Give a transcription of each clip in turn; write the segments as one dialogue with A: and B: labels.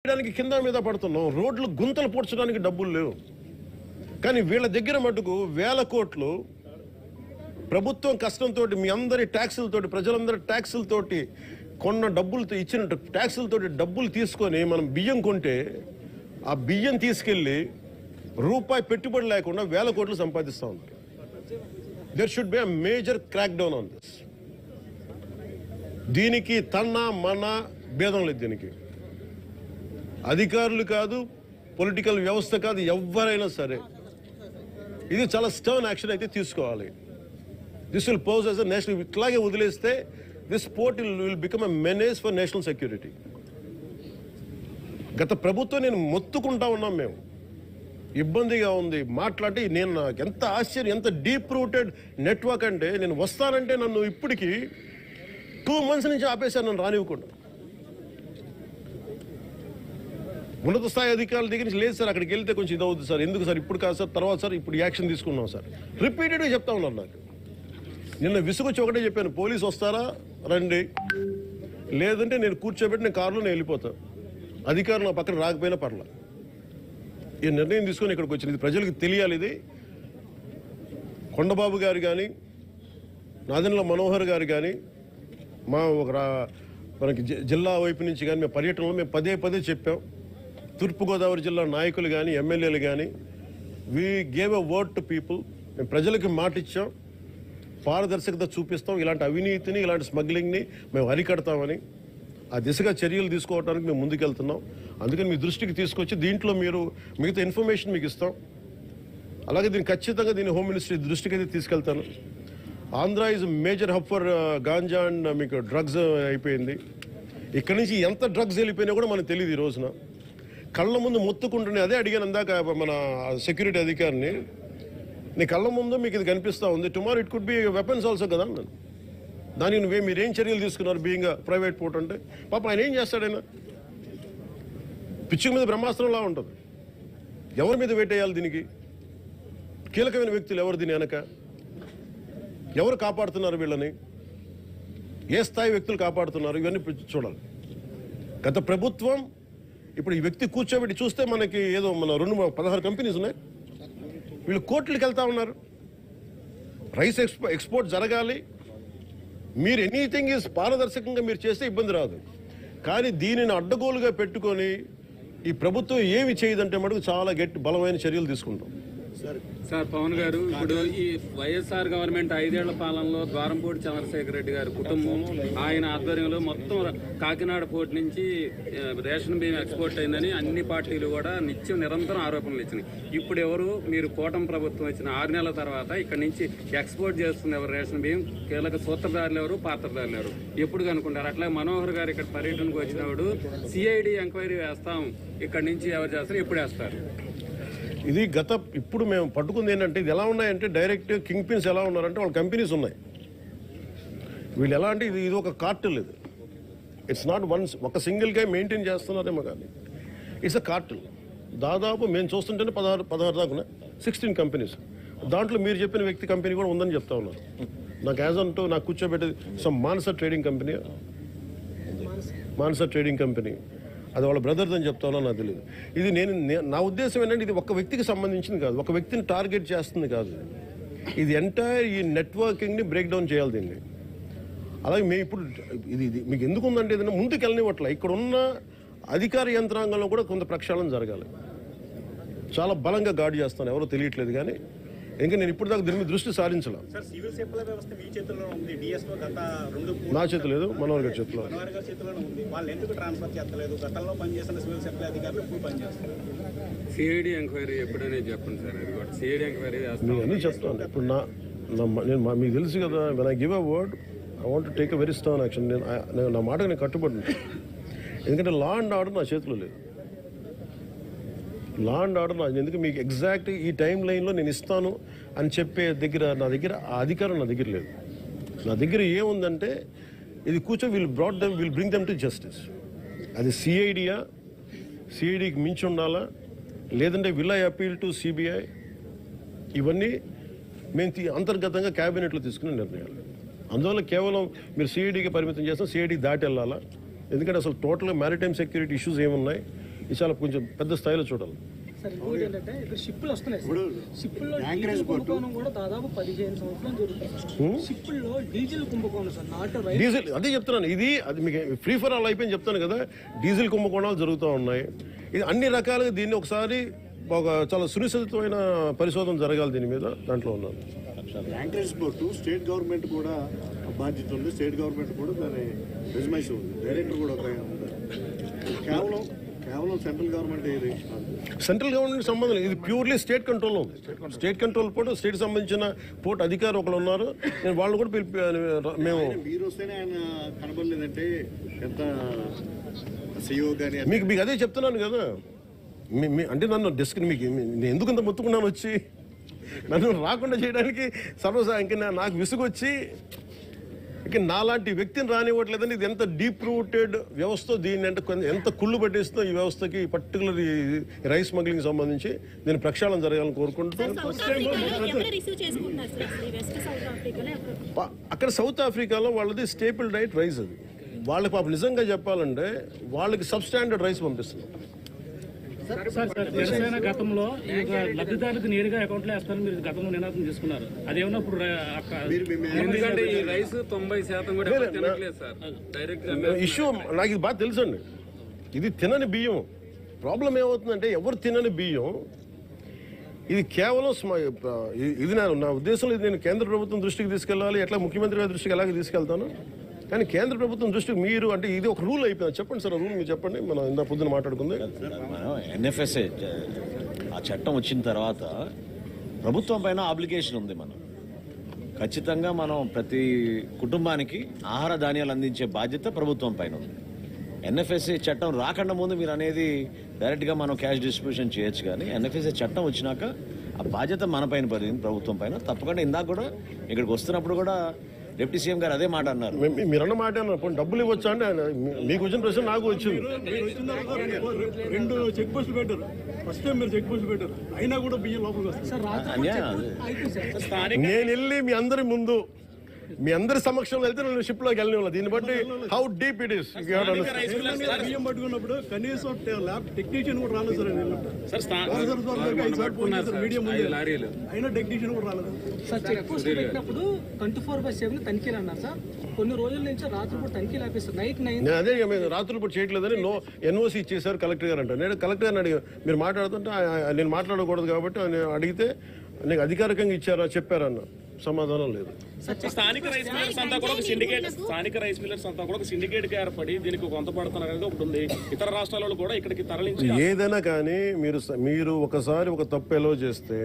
A: చేయడానికి కింద మీద పడుతున్నాం. రోడ్లు గుంతలు పూడ్చడానికి డబ్బులు లేవు. కానీ వీళ్ళ దగ్గర మటుకు వేల కోట్లు ప్రభుత్వం కష్టంతో మీ అందరి ట్యాక్సులతోటి ప్రజలందరి ట్యాక్సులతోటి కొన్న డబ్బులతో ఇచ్చిన ట్యాక్సులతోటి డబ్బులు తీసుకొని మనం బియ్యం కొంటే ఆ బియ్యం తీసుకెళ్ళి రూపాయి పెట్టుబడి లేకుండా వేల కోట్లు సంపాదిస్తూ ఉన్నారు. There should be a major crackdown on this. దీనికి తన్న మన భేదం లేదు. దీనికి అధికారులు కాదు, పొలిటికల్ వ్యవస్థ కాదు, ఎవరైనా సరే ఇది చాలా స్టర్న్ యాక్షన్ అయితే తీసుకోవాలి. This will pose as a national. ఇట్లాగే వదిలేస్తే this port will become a menace for national security. గత ప్రభుత్వం నేను మొత్తుకుంటా ఉన్నాం, మేము ఇబ్బందిగా ఉంది మాట్లాడి. నేను నాకు ఎంత ఆశ్చర్యం, ఎంత డీప్ రూటెడ్ నెట్వర్క్ అంటే నేను వస్తానంటే నన్ను ఇప్పటికీ 2 months నుంచి ఆపేశాను, నన్ను రానివ్వకుండా. ఉన్నత స్థాయి అధికారుల దగ్గర నుంచి లేదు సార్, అక్కడికి వెళ్తే కొంచెం ఇది అవుతుంది సార్, ఎందుకు సార్ ఇప్పుడు కాదు సార్, తర్వాత సార్ ఇప్పుడు యాక్షన్ తీసుకున్నాం సార్, రిపీటెడ్గా చెప్తా ఉన్నారు. నాకు నిన్న విసుగొచ్చి ఒకటే చెప్పాను, పోలీసు వస్తారా రండి, లేదంటే నేను కూర్చోబెట్టి నేను కారులో నేను వెళ్ళిపోతాను, అధికారులు నా పక్కన రాకపోయినా పర్లా. ఈ నిర్ణయం తీసుకొని ఇక్కడికి వచ్చింది. ఇది ప్రజలకు తెలియాలి. ఇది కొండబాబు గారు కానీ, నాదెండ్ల మనోహర్ గారు కానీ, మా మనకి జిల్లా వైపు నుంచి కానీ మేము పర్యటనలో మేము పదే చెప్పాం. తూర్పుగోదావరి జిల్లా నాయకులు కానీ, ఎమ్మెల్యేలు కానీ, we gave a word to people. మేము ప్రజలకి మాట ఇచ్చాం, పారదర్శకత చూపిస్తాం, ఇలాంటి అవినీతిని ఇలాంటి స్మగ్లింగ్ని మేము అరికడతామని. ఆ దిశగా చర్యలు తీసుకోవడానికి మేము ముందుకెళ్తున్నాం. అందుకని మీ దృష్టికి తీసుకొచ్చి దీంట్లో మీరు మిగతా ఇన్ఫర్మేషన్ మీకు ఇస్తాం. అలాగే దీన్ని ఖచ్చితంగా దీన్ని హోమ్ మినిస్ట్రీ దృష్టికి అయితే తీసుకెళ్తాను. Andhra is major hub for ganja and మీకు డ్రగ్స్ అయిపోయింది. ఇక్కడి నుంచి ఎంత డ్రగ్స్ వెళ్ళిపోయినా కూడా మనకు తెలియదు. ఈ రోజున కళ్ళ ముందు మొత్తుకుంటున్నాయి. అదే అడిగాను అందాక మన సెక్యూరిటీ అధికారిని, నీ కళ్ళ ముందు మీకు ఇది కనిపిస్తూ ఉంది, tomorrow it could be weapons also కదా అన్నాను. దానికి మీరేం చర్యలు తీసుకున్నారు బీయింగ్ ప్రైవేట్ పోర్ట్ అంటే? పాప ఆయన ఏం చేస్తాడైనా పిచ్చి మీద బ్రహ్మాస్త్రంలా ఉంటుంది. ఎవరి మీద వేటేయాలి? దీనికి కీలకమైన వ్యక్తులు ఎవరు? దీని వెనక ఎవరు కాపాడుతున్నారు వీళ్ళని? ఏ స్థాయి వ్యక్తులు కాపాడుతున్నారు? ఇవన్నీ చూడాలి. గత ప్రభుత్వం ఇప్పుడు ఈ వ్యక్తి కూర్చోబెట్టి చూస్తే మనకి ఏదో మన 16 కంపెనీస్ ఉన్నాయి. వీళ్ళు కోర్టులకు వెళ్తా ఉన్నారు. రైస్ ఎక్స్పోర్ట్ జరగాలి. మీరు ఎనీథింగ్ ఈజ్ పారదర్శకంగా మీరు చేస్తే ఇబ్బంది రాదు. కానీ దీనిని అడ్డగోలుగా పెట్టుకొని ఈ ప్రభుత్వం ఏమి చేయదంటే మటుకు చాలా బలమైన చర్యలు తీసుకుంటాం.
B: సార్ పవన్ గారు, ఇప్పుడు ఈ వైఎస్ఆర్ గవర్నమెంట్ 5 ఏళ్ల పాలనలో ద్వారంపూడి చంద్రశేఖర్ రెడ్డి గారి కుటుంబం, ఆయన ఆధ్వర్యంలో మొత్తం కాకినాడ పోర్ట్ నుంచి రేషన్ బియ్యం ఎక్స్పోర్ట్ అయిందని అన్ని పార్టీలు కూడా నిరంతరం ఆరోపణలు ఇచ్చినాయి. ఇప్పుడు ఎవరు? మీరు కూటమి ప్రభుత్వం వచ్చిన 6 నెలల తర్వాత ఇక్కడ నుంచి ఎక్స్పోర్ట్ చేస్తుంది ఎవరు? రేషన్ బియ్యం కీలక సూత్రధారులు ఎవరు, పాత్రధారులు ఎవరు? ఎప్పుడు కనుక్కుంటారు? అట్లా మనోహర్ గారు ఇక్కడ పర్యటనకు వచ్చినప్పుడు సిఐడి ఎంక్వైరీ వేస్తాం, ఇక్కడ నుంచి ఎవరు చేస్తారు, ఎప్పుడు వేస్తారు?
A: ఇది ఇప్పుడు మేము పట్టుకుంది ఏంటంటే, ఇది ఎలా ఉన్నాయంటే డైరెక్ట్ కింగ్ పిన్స్ ఎలా ఉన్నారంటే వాళ్ళ కంపెనీస్ ఉన్నాయి. వీళ్ళు ఎలా అంటే ఇది ఒక కార్టెల్. ఇది ఇట్స్ నాట్ ఒక సింగిల్గా మెయింటైన్ చేస్తున్నారేమో కానీ ఇట్స్ అ కార్టెల్. దాదాపు మేము చూస్తుంటేనే 16 దాకా ఉన్నాయి, 16 కంపెనీస్. దాంట్లో మీరు చెప్పిన వ్యక్తి కంపెనీ కూడా ఉందని చెప్తా ఉన్నారు. నాకు యాజ్ అంటూ నాకు కూర్చోబెట్టేది మానస ట్రేడింగ్ కంపెనీ, మానస ట్రేడింగ్ కంపెనీ, అది వాళ్ళ బ్రదర్ది అని చెప్తా ఉన్నా, నాకు తెలియదు. ఇది నా ఉద్దేశం ఏంటంటే ఇది ఒక వ్యక్తికి సంబంధించింది కాదు, ఒక వ్యక్తిని టార్గెట్ చేస్తుంది కాదు. ఇది ఎంటైర్ ఈ నెట్వర్కింగ్ని బ్రేక్ డౌన్ చేయాలి దీన్ని. అలాగే మేము ఇప్పుడు ఇది మీకు ఎందుకు ఉందంటే ఏదైనా ముందుకు వెళ్ళనివ్వట్ల. ఇక్కడ ఉన్న అధికార యంత్రాంగంలో కూడా కొంత ప్రక్షాళన జరగాలి. చాలా బలంగా గార్డు చేస్తాను, ఎవరో తెలియట్లేదు. కానీ ఇంకా నేను ఇప్పుడు దాకా దీని మీద దృష్టి సారించలే. నా చేతిలో లేదు, మనోహర్ గారి చేతిలో.
B: సిఐడి ఎంక్వైరీ ఎప్పుడనే చెప్పండి సార్. అది కూడా సిఐడి ఎంక్వైరీ
A: అన్నీ చెప్తాను. ఇప్పుడు నేను మీకు తెలుసు కదా, when I give a word I want to take a very strong action. నేను నా మాటకు నేను కట్టుబడి, ఎందుకంటే లా అండ్ ఆర్డర్ నా చేతిలో లేదు. లా అండ్ ఆర్డర్ ఎందుకు మీకు ఎగ్జాక్ట్ ఈ టైం లైన్లో నేను ఇస్తాను అని చెప్పే నా దగ్గర ఆ అధికారం నా దగ్గర లేదు. నా దగ్గర ఏముందంటే ఇది will bring them to justice. అది సిఐడికి మించి ఉండాలా, లేదంటే will I appeal to CBI? ఇవన్నీ మేము అంతర్గతంగా క్యాబినెట్లో తీసుకునే నిర్ణయాలు. అందువల్ల కేవలం మీరు సిఐడికి పరిమితం చేస్తాం, సిఐడికి దాటి వెళ్ళాలా? ఎందుకంటే అసలు టోటల్గా మ్యారిటైమ్ సెక్యూరిటీ ఇష్యూస్ ఏమున్నాయి, ఇది చాలా కొంచెం పెద్ద స్థాయిలో చూడాలి.
C: సార్ ఇంకోటి ఏంటంటే ఇక్కడ షిప్పులు వస్తున్నాయి సార్. షిప్పుల్లో డీజిల్ కుంభకోణం కూడా దాదాపు 15 సంవత్సరాలు జరుగుతుంది. షిప్పుల్లో డీజిల్ కుంభకోణం సార్, నాట్ రైట్.
A: డీజిల్ అదే చెప్తున్నాను, అది మీకు ఫ్రీ ఫర్ ఆల్ అయిపోయింది చెప్తాను కదా. డీజిల్ కుంభకోణాలు జరుగుతూ ఉన్నాయి. ఇది అన్ని రకాలుగా దీన్ని ఒకసారి ఒక చాలా సునిశ్చితమైన పరిశోధన జరగాలి దీని మీద. దాంట్లో ఉన్నాను.
D: యాంకరేజ్ పోర్టు స్టేట్ గవర్నమెంట్ కూడా బాధ్యత ఉంది. స్టేట్ గవర్నమెంట్ కూడా దాని రెజ్యుమేషన్ ఉంది. డైరెక్టర్ కూడా ఒక కేవలం సెంట్రల్ గవర్నమెంట్ ఏది
A: సెంట్రల్ గవర్నమెంట్ సంబంధం లేదు. ఇది ప్యూర్లీ స్టేట్ కంట్రోల్లో ఉంది. స్టేట్ కంట్రోల్ పోర్టు, స్టేట్ సంబంధించిన పోర్టు అధికారులు ఒకరు ఉన్నారు. నేను వాళ్ళు కూడా మేము
D: మీరు వస్తేనే ఆయన కనబడలేదంటే ఎంత సిఇఓ కానీ
A: మీకు అదే చెప్తున్నాను కదా. అంటే నన్ను మీకు నేను ఎందుకు ఇంత మొత్తుకున్నాను వచ్చి నన్ను రాకుండా చేయడానికి సర్వసాయంగా నాకు విసుగొచ్చి ఇక నాలాంటి వ్యక్తిని రానివ్వట్లేదని. ఇది ఎంత డీప్ రూటెడ్ వ్యవస్థ, దీన్ని అంటే ఎంత కుళ్ళు పట్టేస్తుందో ఈ వ్యవస్థకి, పర్టికులర్ రైస్ స్మగ్లింగ్ సంబంధించి దీని ప్రక్షాళన జరగాలని కోరుకుంటూ. అక్కడ సౌత్ ఆఫ్రికాలో వాళ్ళది స్టేపుల్ డైట్ రైస్. అది వాళ్ళకి పాపం నిజంగా చెప్పాలంటే వాళ్ళకి సబ్స్టాండర్డ్ రైస్ పంపిస్తున్నారు.
E: జనసేన గతంలో లబ్ధిదారులకు నేరుగా అకౌంట్ లో వేస్తారని మీరు గతంలో నినాదం తీసుకున్నారు. అదేమన్నా ఇప్పుడు
B: ఎందుకంటే ఈ రైస్ 90% కూడా ఎవరు తినట్లేదు సార్. డైరెక్ట్
A: ఇష్యూ నాకు ఇది బాగా తెలుసండి. ఇది తినని బియ్యం. ప్రాబ్లం ఏమవుతుందంటే ఎవరు తినని బియ్యం ఇది కేవలం ఇది నా ఉద్దేశంలో ఇది నేను కేంద్ర ప్రభుత్వం దృష్టికి తీసుకెళ్ళాలి. ఎట్లా ముఖ్యమంత్రి గారి దృష్టికి ఎలాగ తీసుకెళ్తాను. కానీ కేంద్ర ప్రభుత్వం దృష్టికి మీరు అంటే ఇది ఒక రూల్ అయిపోయింది. చెప్పండి సార్, రూల్ మీరు చెప్పండి. మనం ఇందా పొద్దున మాట్లాడుకుంది.
F: మనం ఎన్ఎఫ్ఎస్ఏ ఆ చట్టం వచ్చిన తర్వాత ప్రభుత్వం పైన ఆబ్లిగేషన్ ఉంది. మనం ఖచ్చితంగా మనం ప్రతి కుటుంబానికి ఆహార ధాన్యాలు అందించే బాధ్యత ప్రభుత్వం పైన ఉంది. ఎన్ఎఫ్ఎస్ఏ చట్టం రాకుండా ముందు మీరు అనేది డైరెక్ట్గా మనం క్యాష్ డిస్ట్రిబ్యూషన్ చేయొచ్చు. కానీ ఎన్ఎఫ్ఎస్ఏ చట్టం వచ్చినాక ఆ బాధ్యత మన పైన పడింది, ప్రభుత్వం పైన. తప్పకుండా ఇందాక కూడా ఇక్కడికి వస్తున్నప్పుడు కూడా డిప్యూటీ సీఎం గారు అదే మాట అన్నారు.
A: మీరన్న మాట అన్నారు, డబ్బులు ఇవ్వచ్చా అంటే మీకు వచ్చిన ప్రశ్న నాకు వచ్చింది.
G: 2 చెక్ పోస్టులు పెట్టారు. ఫస్ట్ టైం మీరు చెక్ పోస్టులు పెట్టారు, అయినా కూడా బియ్యం లోపలికి వస్తుంది.
A: నేను వెళ్ళి మీ అందరి ముందు మీ అందరి సమక్షంలో వెళ్తే నేను షిప్ లోకి వెళ్ళిన దీన్ని బట్టి హౌ డీప్ ఇట్ ఈస్.
G: బియ్యం పట్టుకున్నప్పుడు కనీసం ల్యాబ్ టెక్నీషియన్ కూడా రాలేదు సార్. మీడియం అయినా టెక్నీషియన్ కూడా రాలేదు
C: సార్. చెక్ పోస్ట్ పెట్టినప్పుడు 24/7 తనిఖీలు అన్నారు సార్. కొన్ని రోజుల నుంచి రాత్రిపూట తనిఖీలు ఆపేస్తారు. నైట్ 9.
A: నేను అదే రాత్రులు పూట చేయట్లేదని ఎన్ఓసి ఇచ్చేసారు కలెక్టర్ గారు అంటారు. నేను కలెక్టర్ గారిని అడిగా, మీరు మాట్లాడుతుంటే నేను మాట్లాడకూడదు కాబట్టి అడిగితే నీకు అధికారికంగా ఇచ్చారా చెప్పారన్న సమాధానం లేదు.
E: స్థానిక రైస్ మిల్లర్స్ అంతా కూడా ఒక సిండికేట్ గా ఏర్పడి దీనికి కొంత పడుతున్నారు అనేది ఒకటి ఉంది. ఇతర రాష్ట్రాలలో కూడా ఇక్కడికి తరలించి
A: ఏదైనా కానీ మీరు ఒకసారి ఒక తప్పు అలౌ చేస్తే,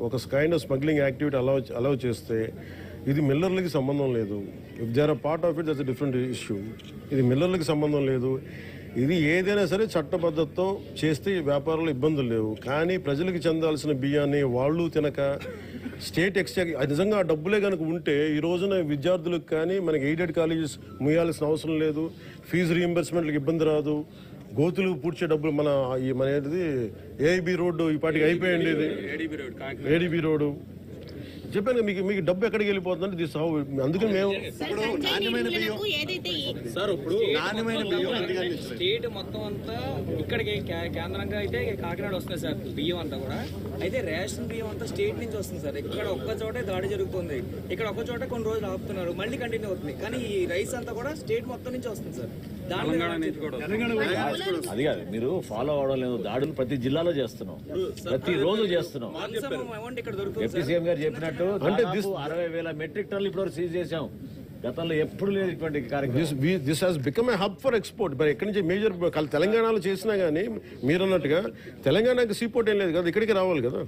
A: ఒక kind of smuggling activity allow చేస్తే ఇది మిల్లర్లకి సంబంధం లేదు. If they are part of it that's a different issue. ఇది మిల్లర్లకి సంబంధం లేదు. ఇది ఏదైనా సరే చట్టబద్ధతతో చేస్తే వ్యాపారంలో ఇబ్బందులు లేవు. కానీ ప్రజలకు చెందాల్సిన బియ్యాన్ని వాళ్ళు తినక స్టేట్ ఎక్స్చేంజ్ నిజంగా ఆ డబ్బులే కనుక ఉంటే ఈ రోజున విద్యార్థులకు కానీ మనకి ఎయిడెడ్ కాలేజెస్ ముయ్యాల్సిన అవసరం లేదు. ఫీజు రీయింబర్స్మెంట్లకు ఇబ్బంది రాదు. గోతులు పూడ్చే డబ్బులు మన ఏది ఏఐబి రోడ్డు ఈ పాటికి అయిపోయింది. ఇది ఏడీబీ రోడ్డు చెప్పాను మీకు డబ్బు ఎక్కడికి వెళ్ళిపోతుందంటే దిస్ హౌ. అందుకని మేము
D: నాణ్యమైన బియ్యం సార్, ఇప్పుడు నాణ్యమైన బియ్యం
H: స్టేట్ మొత్తం అంతా ఇక్కడికి కేంద్రంగా అయితే కాకినాడ వస్తుంది సార్ బియ్యం అంతా కూడా. అయితే రేషన్ బియ్యం అంతా స్టేట్ నుంచి వస్తుంది సార్. ఇక్కడ ఒక్క చోటే దాడి జరుగుతుంది, ఇక్కడ ఒక్క చోట కొన్ని రోజులు ఆపుతున్నారు, మళ్ళీ కంటిన్యూ అవుతుంది. కానీ ఈ రైస్ అంతా కూడా స్టేట్ మొత్తం నుంచి వస్తుంది సార్.
F: అది కాదు మీరు ఫాలో అవడం లేదు. దాడులు ప్రతి జిల్లాలో చేస్తున్నాం, ప్రతి రోజు చేస్తున్నాం. డిప్యూటీ సీఎం గారు చెప్పినట్టు అంటే 60,000 మెట్రిక్ టన్నులు ఇప్పటివరకు సీజ్ చేశాం. గతంలో ఎప్పుడు లేదు ఇటువంటి కార్యక్రమం.
A: This has become a hub for export. మరి ఎక్కడి నుంచి మేజర్ తెలంగాణలో చేసినా కానీ మీరు అన్నట్టుగా తెలంగాణకి సీపోర్ట్ ఏం లేదు కదా, ఇక్కడికి రావాలి కదా.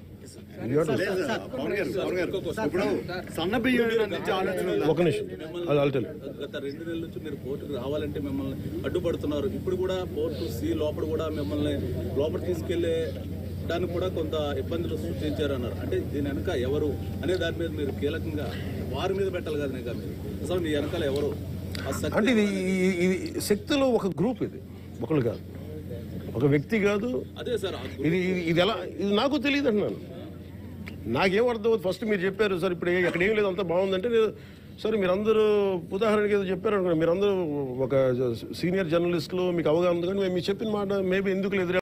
D: ఇప్పుడు సన్న బియ్యం
A: ఒక నిమిషం అల్టల్
G: గత 2 నెలల నుంచి మీరు పోర్టుకు రావాలంటే మిమ్మల్ని అడ్డుపడుతున్నారు. ఇప్పుడు కూడా పోర్టు లోపల కూడా మిమ్మల్ని లోపల తీసుకెళ్లే దానికి కూడా కొంత ఇబ్బందులు సృష్టించారు అన్నారు. అంటే దీని వెనక ఎవరు అనే దాని మీద మీరు కీలకంగా వారి మీద పెట్టాలి కదా. మీరు అసలు మీ వెనకాల ఎవరు
A: అంటే ఇది శక్తిలో ఒక గ్రూప్, ఇది ఒకళ్ళు కాదు, ఒక వ్యక్తి కాదు.
G: అదే సార్
A: ఇది ఎలా ఇది నాకు తెలియదు అంటున్నాను. నాకేం అర్థం. ఫస్ట్ మీరు చెప్పారు సార్ ఇప్పుడు ఎక్కడ ఏం లేదు అంతా బాగుందంటే సరే మీరందరూ ఉదాహరణకి ఏదో చెప్పారు అనుకోండి, మీరందరూ ఒక సీనియర్ జర్నలిస్టులు మీకు అవగాహన ఉంది. కానీ మీరు చెప్పిన మాట మేబీ ఎందుకు లేదు